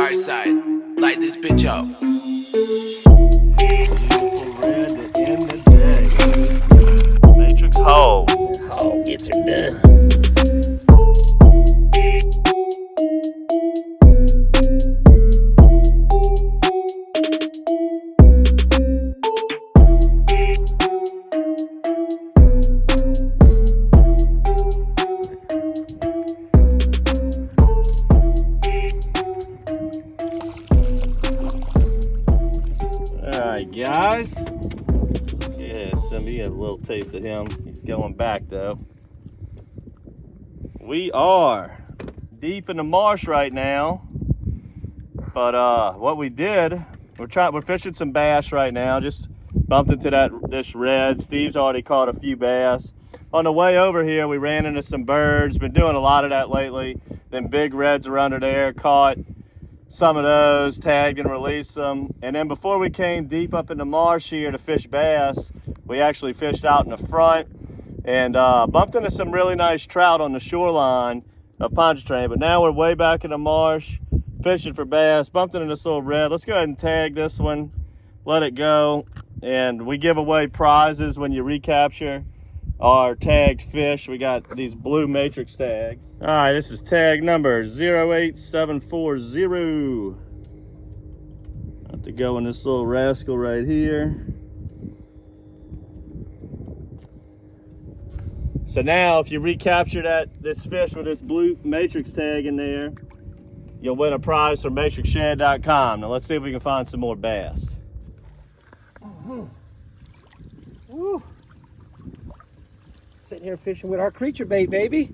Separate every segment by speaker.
Speaker 1: DockSide, light this bitch up.
Speaker 2: Matrix hole.
Speaker 3: Oh, gets her done.
Speaker 2: Alright guys, yeah, somebody had a little taste of him. He's going back though. We are deep in the marsh right now, but what we did, we're fishing some bass right now. Just bumped into this red. Steve's already caught a few bass. On the way over here, we ran into some birds. Been doing a lot of that lately. Them big reds are under there, caught some of those, tagged and released them. And then before we came deep up in the marsh here to fish bass, we actually fished out in the front and bumped into some really nice trout on the shoreline of Pontchartrain. But now we're way back in the marsh fishing for bass. Bumped into this little red. Let's go ahead and tag this one, let it go. And we give away prizes when you recapture our tagged fish. We got these blue matrix tags. All right, this is tag number 08740. Have to go in this little rascal right here. So now if you recapture this fish with this blue matrix tag in there, you'll win a prize from matrixshad.com. Now let's see if we can find some more bass.
Speaker 3: Woo. Sitting here fishing with our creature bait, baby.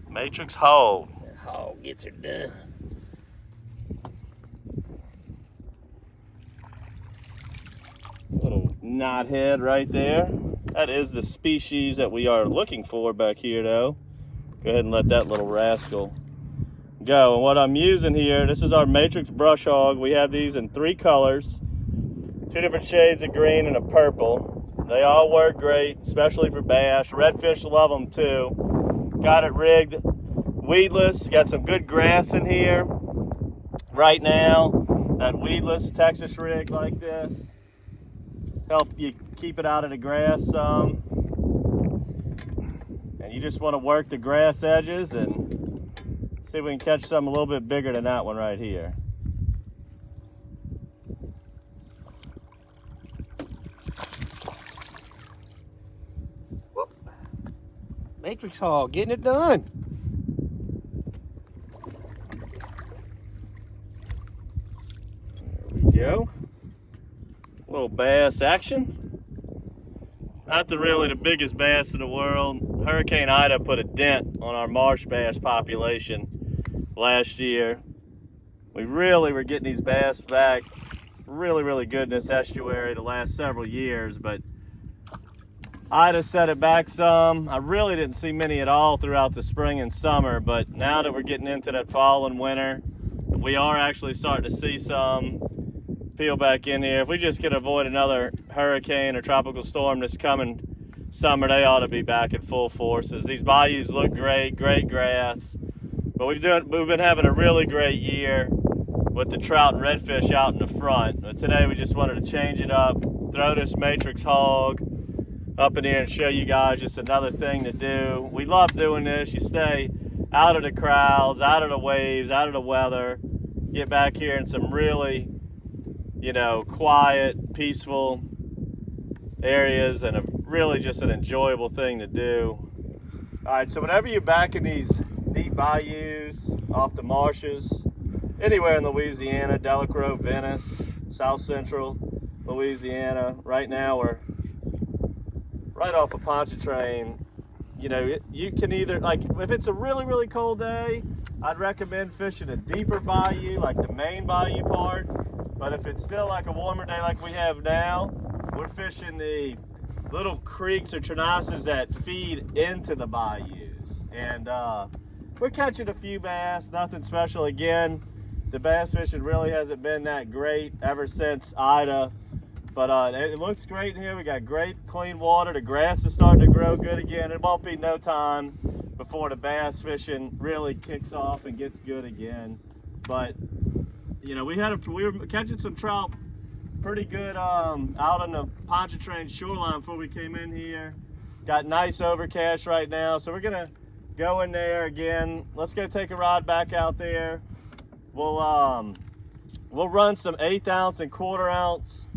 Speaker 2: Matrix hole.
Speaker 3: Oh, gets her done.
Speaker 2: Little knothead right there. That is the species that we are looking for back here though. Go ahead and let that little rascal go. And what I'm using here, this is our matrix brush hog. We have these in 3 colors, 2 different shades of green and a purple. They all work great, especially for bass. Redfish love them too. Got it rigged weedless. Got some good grass in here right now. That weedless Texas rig like this help you keep it out of the grass some. And you just want to work the grass edges and see if we can catch something a little bit bigger than that one right here.
Speaker 3: Matrix hog, getting it done.
Speaker 2: There we go. A little bass action. Not really the biggest bass in the world. Hurricane Ida put a dent on our marsh bass population last year. We really were getting these bass back really good in this estuary the last several years, but Ida set it back some. I really didn't see many at all throughout the spring and summer, but now that we're getting into that fall and winter, we are actually starting to see some peel back in here. If we just can avoid another hurricane or tropical storm this coming summer, they ought to be back at full forces. These bayous look great grass, but we've been having a really great year with the trout and redfish out in the front. But today we just wanted to change it up, throw this matrix hog up in here and show you guys just another thing to do. We love doing this. You stay out of the crowds, out of the waves, out of the weather. Get back here in some really, quiet, peaceful areas, and really just an enjoyable thing to do. All right, so whenever you're back in these deep bayous, off the marshes, anywhere in Louisiana, Delacroix, Venice, South Central Louisiana, right now we're right off of Pontchartrain. You can either, if it's a really cold day, I'd recommend fishing a deeper bayou, like the main bayou part. But if it's still like a warmer day like we have now, we're fishing the little creeks or trenasses that feed into the bayous. And we're catching a few bass, nothing special. Again, the bass fishing really hasn't been that great ever since Ida. But it looks great in here. We got great clean water. The grass is starting to grow good again. It won't be no time before the bass fishing really kicks off and gets good again. But you know, we were catching some trout pretty good out on the Pontchartrain shoreline before we came in here. Got nice overcast right now, so we're gonna go in there again. Let's go take a ride back out there. We'll run some 1/8 ounce and 1/4 ounce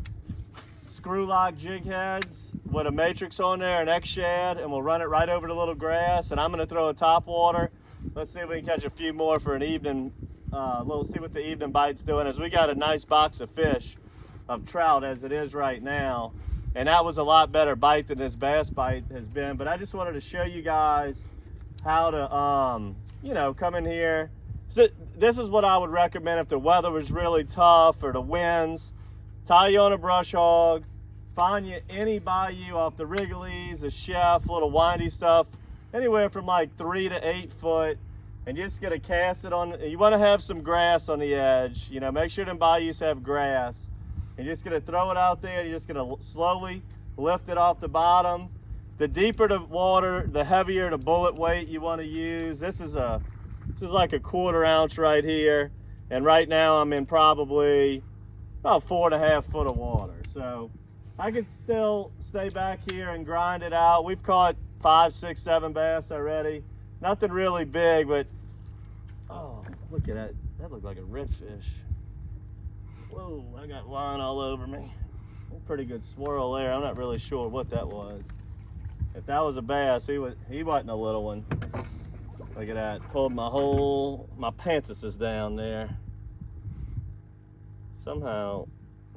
Speaker 2: screw lock jig heads with a matrix on there, an X shad, and we'll run it right over the little grass. And I'm gonna throw a top water. Let's see if we can catch a few more for an evening. See what the evening bite's doing. As we got a nice box of fish, of trout as it is right now, and that was a lot better bite than this bass bite has been. But I just wanted to show you guys how to you know, come in here. So this is what I would recommend if the weather was really tough or the winds. Tie you on a brush hog, find you any bayou off the Wrigley's, the Chef, little windy stuff, anywhere from like 3 to 8 foot, and you're just gonna cast it on. You want to have some grass on the edge. You know, make sure them bayous have grass. And you're just gonna throw it out there. You're just gonna slowly lift it off the bottom. The deeper the water, the heavier the bullet weight you want to use. This is like a 1/4 ounce right here, and right now I'm in probably about 4.5 foot of water. So I can still stay back here and grind it out. We've caught 5, 6, 7 bass already. Nothing really big, but oh, look at that. That looked like a redfish. Whoa, I got line all over me. A pretty good swirl there. I'm not really sure what that was. If that was a bass, he wasn't a little one. Look at that. Pulled my pantsus is down there. Somehow,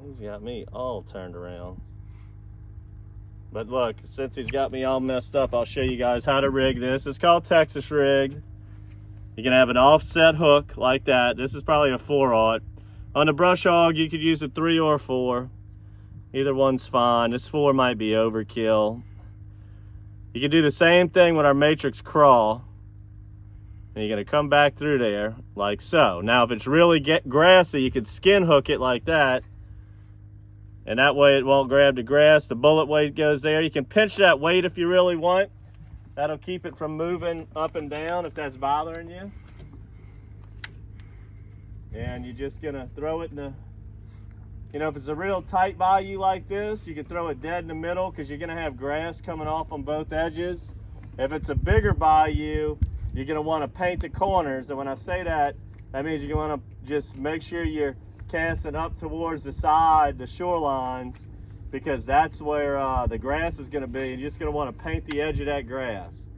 Speaker 2: he's got me all turned around. But look, since he's got me all messed up, I'll show you guys how to rig this. It's called Texas rig. You can have an offset hook like that. This is probably a 4/0. On the brush hog, you could use a 3 or 4. Either one's fine. This 4 might be overkill. You can do the same thing with our matrix crawl. And you're gonna come back through there like so. Now, if it's really grassy, you could skin hook it like that. And that way it won't grab the grass. The bullet weight goes there. You can pinch that weight if you really want. That'll keep it from moving up and down if that's bothering you. And you're just gonna throw it in the, you know, if it's a real tight bayou like this, you can throw it dead in the middle because you're gonna have grass coming off on both edges. If it's a bigger bayou, you're gonna wanna paint the corners. And when I say that, that means you're gonna just make sure you're casting up towards the side, the shorelines, because that's where the grass is gonna be. You're just gonna wanna paint the edge of that grass.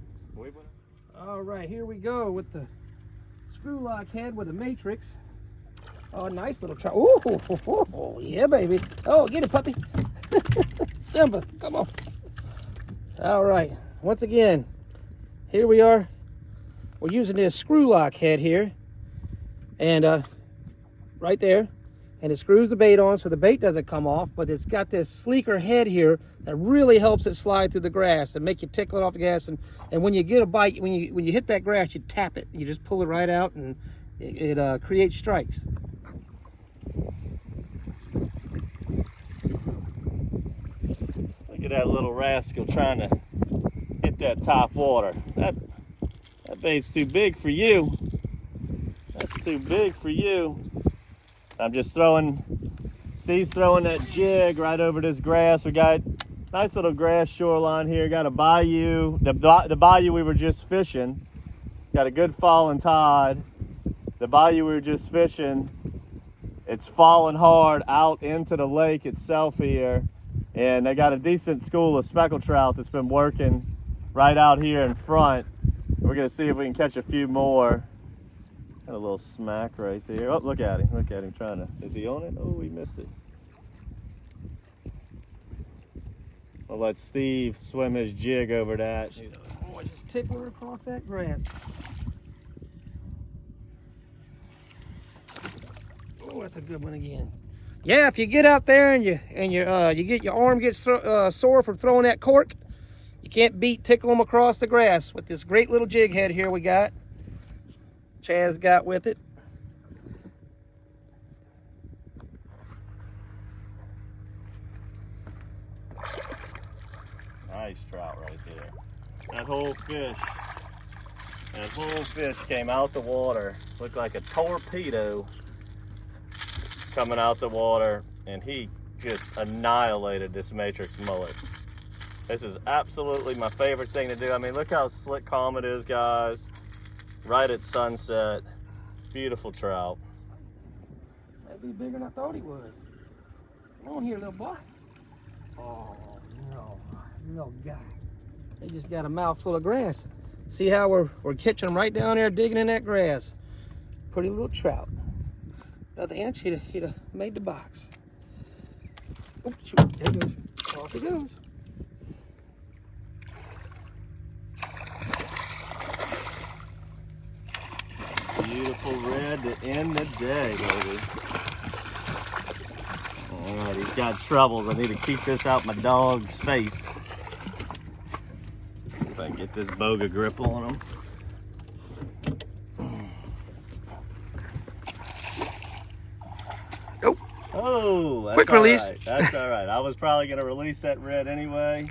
Speaker 3: All right, here we go with the screw lock head with a matrix. Oh, nice little trout. Ooh, yeah, baby. Oh, get it, puppy. Simba, come on. All right, once again, here we are. We're using this screw lock head here. And right there. And it screws the bait on so the bait doesn't come off, but it's got this sleeker head here that really helps it slide through the grass and make you tickle it off the grass. And when you get a bite, when you hit that grass, you tap it. You just pull it right out, and it creates strikes.
Speaker 2: Look at that little rascal trying to hit that top water. That bait's too big for you. That's too big for you. I'm just Steve's throwing that jig right over this grass. We got nice little grass shoreline here. Got a bayou, the bayou we were just fishing. Got a good falling tide. The bayou we were just fishing, it's falling hard out into the lake itself here. And they got a decent school of speckled trout that's been working right out here in front. We're gonna see if we can catch a few more. Got a little smack right there. Oh, look at him trying to, is he on it? Oh, he missed it. I'll let Steve swim his jig over that.
Speaker 3: Oh, I just tickle her across that grass. Oh, that's a good one again. Yeah, if you get out there and you get your arm gets sore from throwing that cork, you can't beat tickle them across the grass with this great little jig head here we got. Chaz got with it.
Speaker 2: Nice trout right there. That whole fish And a little fish came out the water, looked like a torpedo coming out the water, and he just annihilated this matrix mullet. This is absolutely my favorite thing to do. I mean, look how slick calm it is, guys. Right at sunset. Beautiful trout.
Speaker 3: That'd be bigger than I thought he was. Come on here, little boy. Oh, no guy. They just got a mouthful of grass. See how we're catching them right down there, digging in that grass. Pretty little trout. Another inch, he'd have made the box. Oh, shoot, there he goes. Off he goes.
Speaker 2: Beautiful red to end the day, baby. All right, he's got troubles. I need to keep this out my dog's face. If I can get this boga grip on him. Oh, that's
Speaker 3: quick release.
Speaker 2: Right. That's all right. I was probably going to release that red anyway.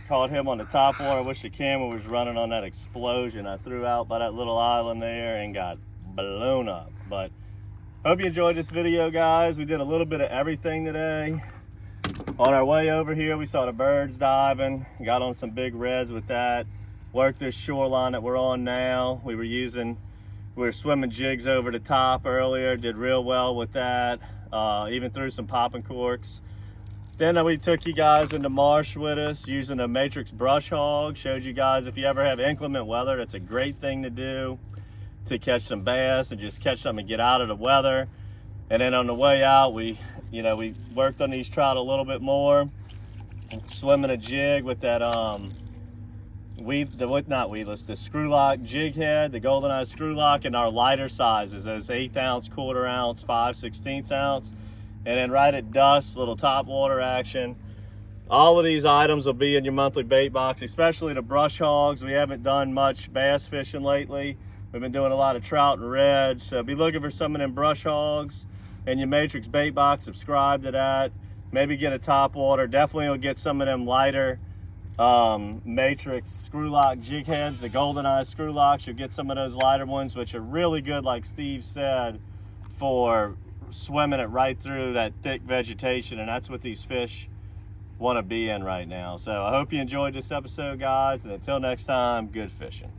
Speaker 2: Caught him on the top water. I wish the camera was running on that explosion I threw out by that little island there and got blown up. But hope you enjoyed this video, guys. We did a little bit of everything today. On our way over here, we saw the birds diving. Got on some big reds with that. Worked this shoreline that we're on now. We were swimming jigs over the top earlier. Did real well with that. Even threw some popping corks. Then we took you guys into Marsh with us using a matrix brush hog. Showed you guys if you ever have inclement weather, that's a great thing to do to catch some bass and just catch some and get out of the weather. And then on the way out, we worked on these trout a little bit more. Swimming a jig with that the screw lock jig head, the golden eye screw lock, and our lighter sizes, those 1/8 ounce, 1/4 ounce, 5/16 ounce. And then right at dusk, little top water action. All of these items will be in your monthly bait box, especially the brush hogs. We haven't done much bass fishing lately. We've been doing a lot of trout and reds. So be looking for some of them brush hogs in your matrix bait box. Subscribe to that. Maybe get a top water. Definitely will get some of them lighter matrix screw lock jig heads, the golden eye screw locks. You'll get some of those lighter ones, which are really good, like Steve said, for swimming it right through that thick vegetation, and that's what these fish want to be in right now. So I hope you enjoyed this episode, guys, and until next time, good fishing.